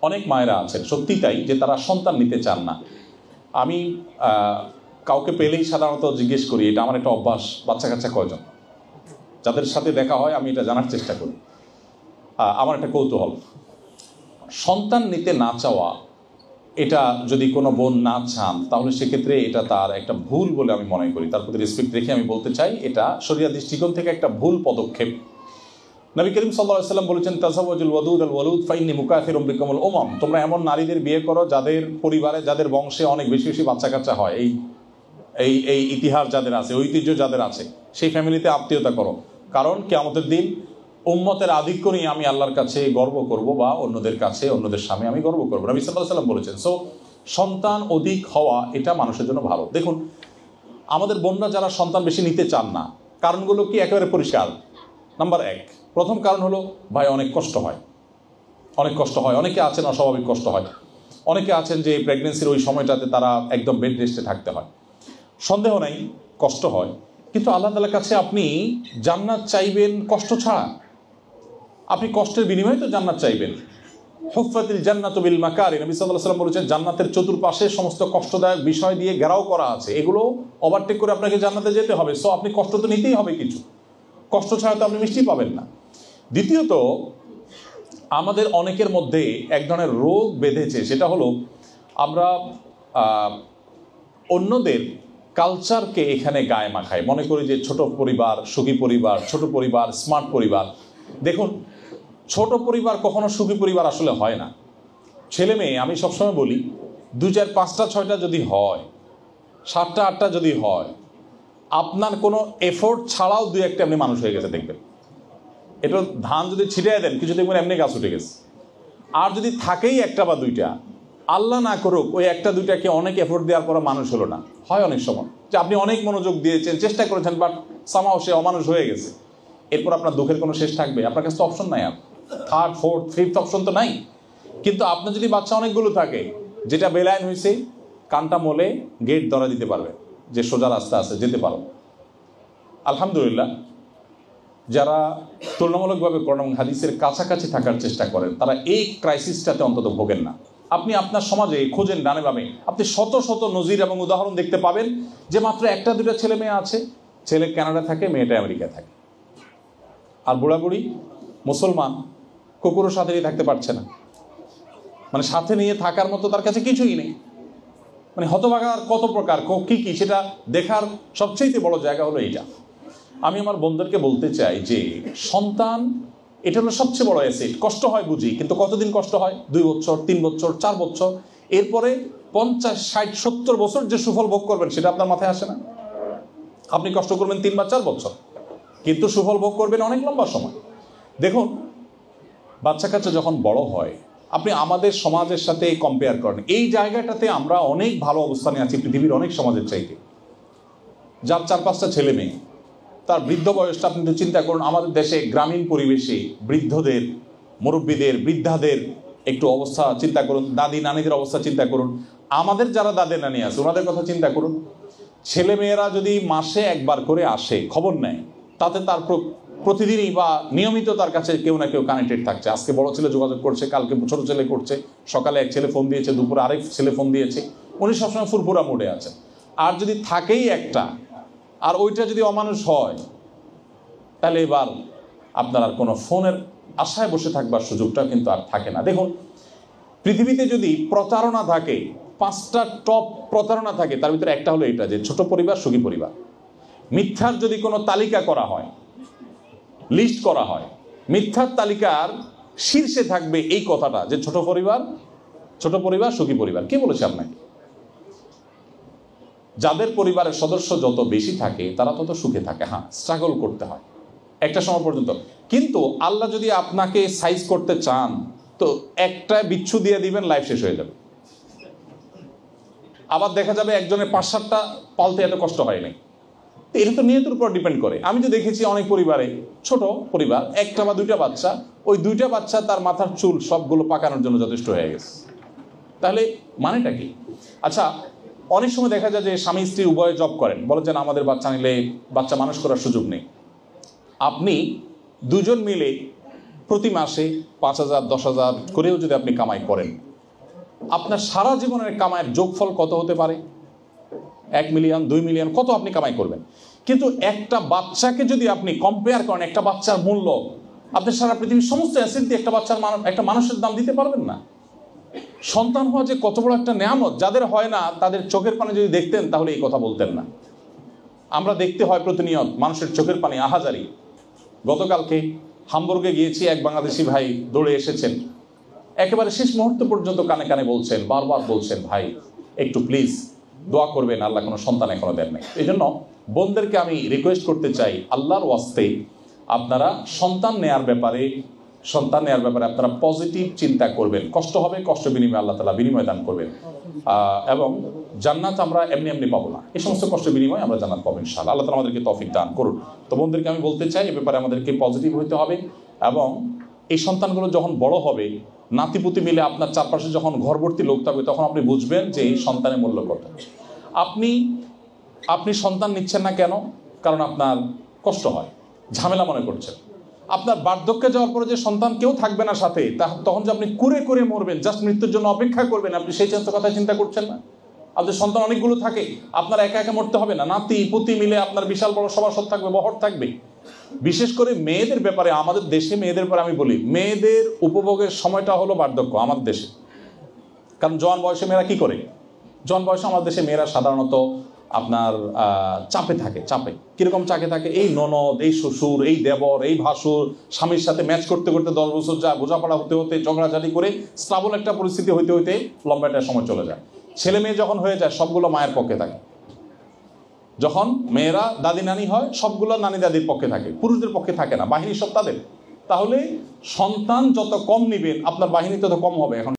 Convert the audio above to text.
অনেক মায়েরা আছেন সত্যি তাই, যে তারা সন্তান নিতে চান না। আমি কাউকে পেলেই সাধারণত জিজ্ঞেস করি, এটা আমার একটা অভ্যাস, বাচ্চা কাচ্চা কয়জন, যাদের সাথে দেখা হয় আমি এটা জানার চেষ্টা করি। আমার একটা কৌতূহল, সন্তান নিতে না চাওয়া, এটা যদি কোনো বোন না চান তাহলে সেক্ষেত্রে এটা তার একটা ভুল বলে আমি মনে করি। তার প্রতি রেসপেক্ট রেখে আমি বলতে চাই এটা শরিয়া দৃষ্টিকোণ থেকে একটা ভুল পদক্ষেপ। নবী করিম সাল্লাল্লাহু আলাইহি ওয়াসাল্লাম বলেছেন, তাযাওয়াজুল ওয়াদুদ আল ওয়ালুদ ফাইন্নী মুকাথিরুম বিকুমুল উমাম, তোমরা এমন নারীদের বিয়ে করো যাদের পরিবারে, যাদের বংশে অনেক বেশি বেশি বাচ্চা কাচ্চা হয়। এই ইতিহাস যাদের আছে, ঐতিহ্য যাদের আছে, সেই ফ্যামিলিতে আত্মীয়তা করো, কারণ কিয়ামতের দিন উম্মতের আধিক্য নিয়ে আমি আল্লাহর কাছে গর্ব করব, বা অন্যদের কাছে, অন্যদের সামনে আমি গর্ব করবো। নবী সাল্লাল্লাহু আলাইহি ওয়াসাল্লাম বলেছেন। সো সন্তান অধিক হওয়া এটা মানুষের জন্য ভালো। দেখুন, আমাদের বোনরা যারা সন্তান বেশি নিতে চান না, কারণগুলো কি একেবারে পরিষ্কার। নাম্বার 1, প্রথম কারণ হলো ভাই অনেক কষ্ট হয়, অনেক কষ্ট হয়। অনেকে আছেন অস্বাভাবিক কষ্ট হয়, অনেকে আছেন যে প্রেগনেন্সির ওই সময়টাতে তারা একদম বেড রেস্টে থাকতে হয়। সন্দেহ নাই কষ্ট হয়, কিন্তু আল্লাহ তাআলার কাছে আপনি জান্নাত চাইবেন কষ্ট ছাড়া। আপনি কষ্টের বিনিময়ে তো জান্নাত চাইবেন। হুফফাতিল জান্নাতু বিল মাকারি, নবী সাল্লাল্লাহু আলাইহি ওয়াসাল্লাম বলেছেন জান্নাতের চতুর্পাশে সমস্ত কষ্টদায়ক বিষয় দিয়ে ঘেরাও করা আছে, এগুলো ওভারটেক করে আপনাকে জান্নাতে যেতে হবে। সো আপনি কষ্ট তো নিতেই হবে কিছু, কষ্ট ছাড়া তো আপনি মিষ্টি পাবেন না। দ্বিতীয়ত, আমাদের অনেকের মধ্যে এক ধরনের রোগ বেঁধেছে, সেটা হলো আমরা অন্যদের কালচারকে এখানে গায়ে মাখাই, মনে করি যে ছোট পরিবার সুখী পরিবার, ছোট পরিবার স্মার্ট পরিবার। দেখুন, ছোট পরিবার কখনো সুখী পরিবার আসলে হয় না। ছেলে মেয়ে, আমি সবসময় বলি, 2, 4, 5টা 6টা যদি হয়, 7টা 8টা যদি হয়, আপনার কোনো এফোর্ট ছাড়াও 2-1টা আপনি মানুষ হয়ে গেছে দেখবেন। এটা ধান যদি ছিটিয়ে দেন কিছু দেখবেন এমনি গাছ উঠে গেছে। আর যদি থাকেই 1টা বা 2টা, আল্লাহ না করুক ওই 1টা 2টাকে অনেক এফোর্ট দেওয়ার পর মানুষ হলো না। হয় অনেক সময় যে আপনি অনেক মনোযোগ দিয়েছেন, চেষ্টা করেছেন, বাট সামহাও সে অমানুষ হয়ে গেছে। এরপর আপনার দুঃখের কোনো শেষ থাকবে? আপনার কাছে তো অপশন নাই, আর 3rd 4th 5th অপশন তো নাই। কিন্তু আপনার যদি বাচ্চা অনেকগুলো থাকে, যেটা বেলাইন হয়েছে কানটা মোলে গেট ধরা দিতে পারবে, যে সোজা রাস্তা আছে, যেতে পারো। আলহামদুলিল্লাহ, যারা তুলনামূলকভাবে কোরআন এবং হাদিসের কাছাকাছি থাকার চেষ্টা করেন তারা এই ক্রাইসিসটাতে অন্তত ভোগেন না। আপনি আপনার সমাজে খোঁজেন ডানে বামে, আপনি শত শত নজির এবং উদাহরণ দেখতে পাবেন যে মাত্র 1টা 2টা ছেলে মেয়ে আছে, ছেলে কানাডা থাকে, মেয়েটা আমেরিকায় থাকে। আর বুড়াবুড়ি মুসলমান কুকুরের সাথে নিয়ে থাকতে পারছে না, মানে সাথে নিয়ে থাকার মতো তার কাছে কিছুই নেই। মানে হতভাগার কত প্রকার, কি কি সেটা দেখার সবচেয়ে বড় জায়গা হলো এইটা। আমি আমার বন্ধুদেরকে বলতে চাই যে সন্তান এটা হলো সবচেয়ে বড় অ্যাসেট। কষ্ট হয় বুঝি, কিন্তু কতদিন কষ্ট হয়? 2 বছর, 3 বছর, 4 বছর। এরপরে 50, 60, 70 বছর যে সুফল ভোগ করবেন সেটা আপনার মাথায় আসে না। আপনি কষ্ট করবেন 3 বা 4 বছর, কিন্তু সুফল ভোগ করবেন অনেক লম্বা সময়। দেখুন, বাচ্চা কাচ্চা যখন বড় হয়, আপনি আমাদের সমাজের সাথে কম্পেয়ার করেন, এই জায়গাটাতে আমরা অনেক ভালো অবস্থানে আছি পৃথিবীর অনেক সমাজের চাইতে। যার 4-5টা ছেলে মেয়ে, তার বৃদ্ধ বয়সটা আপনি তো চিন্তা করুন। আমাদের দেশে গ্রামীণ পরিবেশে বৃদ্ধদের, মুরব্বীদের, বৃদ্ধাদের একটু অবস্থা চিন্তা করুন, দাদি নানিদের অবস্থা চিন্তা করুন, আমাদের যারা দাদি নানি আছে ওনাদের কথা চিন্তা করুন। ছেলে মেয়েরা যদি মাসে একবার করে আসে, খবর নেয়, তাতে তার প্রতিদিনই বা নিয়মিত তার কাছে কেউ না কেউ কানেক্টেড থাকছে। আজকে বড় ছেলে যোগাযোগ করছে, কালকে ছোট ছেলে করছে, সকালে এক ছেলে ফোন দিয়েছে, দুপুরে আরেক ছেলে ফোন দিয়েছে, উনি সবসময় ফুরফুরা মোডে আছেন। আর যদি থাকেই একটা, আর ওইটা যদি অমানুষ হয়, তাহলে এবার আপনার আর কোনো ফোনের আশায় বসে থাকবার সুযোগটা কিন্তু আর থাকে না। দেখুন, পৃথিবীতে যদি প্রতারণা থাকে, 5টা টপ প্রতারণা থাকে, তার ভিতরে একটা হলো এটা, যে ছোট পরিবার সুখী পরিবার। মিথ্যার যদি কোনো তালিকা করা হয়, লিস্ট করা হয়, মিথ্যার তালিকার শীর্ষে থাকবে এই কথাটা, যে ছোট পরিবার সুখী পরিবার। কে বলেছে আপনাকে? যাদের পরিবারের সদস্য যত বেশি থাকে তারা তত সুখে থাকে। হ্যাঁ, স্ট্রাগল করতে হয় একটা সময় পর্যন্ত, কিন্তু আল্লাহ যদি আপনাকে সাইজ করতে চান তো একটা বিচ্ছু দিয়ে দিবেন, লাইফ শেষ হয়ে যাবে। আবার দেখা যাবে একজনের 5-7টা পালতে এত কষ্ট হয়নি। তো এটা তো নিয়তের উপর ডিপেন্ড করে। আমি তো দেখেছি অনেক পরিবারে, ছোট পরিবার, 1টা বা 2টা বাচ্চা, ওই 2টা বাচ্চা তার মাথার চুল সবগুলো পাকানোর জন্য যথেষ্ট হয়ে গেছে। তাহলে মানেটা কি? আচ্ছা, অনেক সময় দেখা যায় যে স্বামী স্ত্রী উভয়ে জব করেন, বলে যে আমাদের বাচ্চা নিলে বাচ্চা মানুষ করার সুযোগ নেই। আপনি দুজন মিলে প্রতি মাসে 5,000 10,000 করেও যদি আপনি কামাই করেন, আপনার সারা জীবনের কামাইয়ের যোগফল কত হতে পারে? 1 মিলিয়ন 2 মিলিয়ন কত আপনি কামাই করবেন। কিন্তু একটা বাচ্চাকে যদি আপনি কম্পেয়ার করেন, একটা বাচ্চার মূল্য আপনি সারা পৃথিবীর সমস্ত অ্যাসেট দিয়ে একটা মানুষের দাম দিতে পারবেন না। সন্তান হওয়া যে কত বড় একটা নেয়ামত, যাদের হয় না তাদের চোখের পানি যদি দেখতেন তাহলে এই কথা বলতেন না। আমরা দেখতে হয় প্রতিনিয়ত মানুষের চোখের পানি আহাজারি। গতকালকে হামবুর্গে গিয়েছি, এক বাংলাদেশি ভাই দৌড়ে এসেছেন, একেবারে শেষ মুহূর্ত পর্যন্ত কানে কানে বলছেন, বারবার বলছেন, ভাই একটু প্লিজ দোয়া করবেন, আল্লাহ কোনো সন্তান এখনো দেন নাই। এই জন্য বোনদেরকে আমি রিকোয়েস্ট করতে চাই, আল্লাহর ওয়াস্তে আপনারা সন্তান নেয়ার ব্যাপারে আপনারা পজিটিভ চিন্তা করবেন। কষ্ট হবে, কষ্ট বিনিময়ে আল্লাহ তাআলা বিনিময় দান করবেন, এবং জান্নাত আমরা এমনি এমনি পাবো না, এই সমস্ত কষ্ট বিনিময়ে আমরা জান্নাত পাবো ইনশাআল্লাহ। আল্লাহ তাআলা আমাদেরকে তৌফিক দান করুন। তো বোনদেরকে আমি বলতে চাই, এ ব্যাপারে আমাদেরকে পজিটিভ হতে হবে, এবং এই সন্তানগুলো যখন বড় হবে, নাতিপুতি মিলে আপনার চারপাশে যখন ঘরভর্তি লোক থাকবে, তখন আপনি বুঝবেন যে এই সন্তানের মূল্য কত। আপনি সন্তান নিচ্ছেন না কেন? কারণ আপনার কষ্ট হয়, ঝামেলা মনে করছেন। আপনার বার্ধক্যে যাওয়ার পরে যে সন্তান কেউ থাকবে না সাথে, তখন যে আপনি কুরে কুরে মরবেন, জাস্ট মৃত্যুর জন্য অপেক্ষা করবেন, আপনি সেই কথা চিন্তা করছেন না। আপনার সন্তান অনেকগুলো থাকে, আপনার একা একা মরতে হবে না, নাতি পুতি মিলে আপনার বিশাল বড় সভাসদ থাকবে, বহর থাকবে। বিশেষ করে মেয়েদের ব্যাপারে, আমাদের দেশে মেয়েদের ব্যাপারে আমি বলি, মেয়েদের উপভোগের সময়টা হলো বার্ধক্য আমাদের দেশে। কারণ জওয়ান বয়সে মেয়েরা কি করে? জওয়ান বয়সে আমাদের দেশে মেয়েরা সাধারণত আপনার চাপে থাকে। কিরকম চাপে থাকে? এই ননদ, এই শ্বশুর, এই দেবর, এই ভাসুর, স্বামীর সাথে ম্যাচ করতে করতে 10 বছর যা বোঝাপড়া হতে হতে, ঝগড়াঝাড়ি করে স্টাবল একটা পরিস্থিতি হইতে হইতে লম্বা একটা সময় চলে যায়। ছেলে মেয়ে যখন হয়ে যায়, সবগুলো মায়ের পক্ষে থাকে। যখন মেয়েরা দাদি নানি হয়, সবগুলো নানি দাদির পক্ষে থাকে, পুরুষদের পক্ষে থাকে না, বাহিনী সব তাদের। তাহলে সন্তান যত কম নিবেন, আপনার বাহিনী তত কম হবে। এখন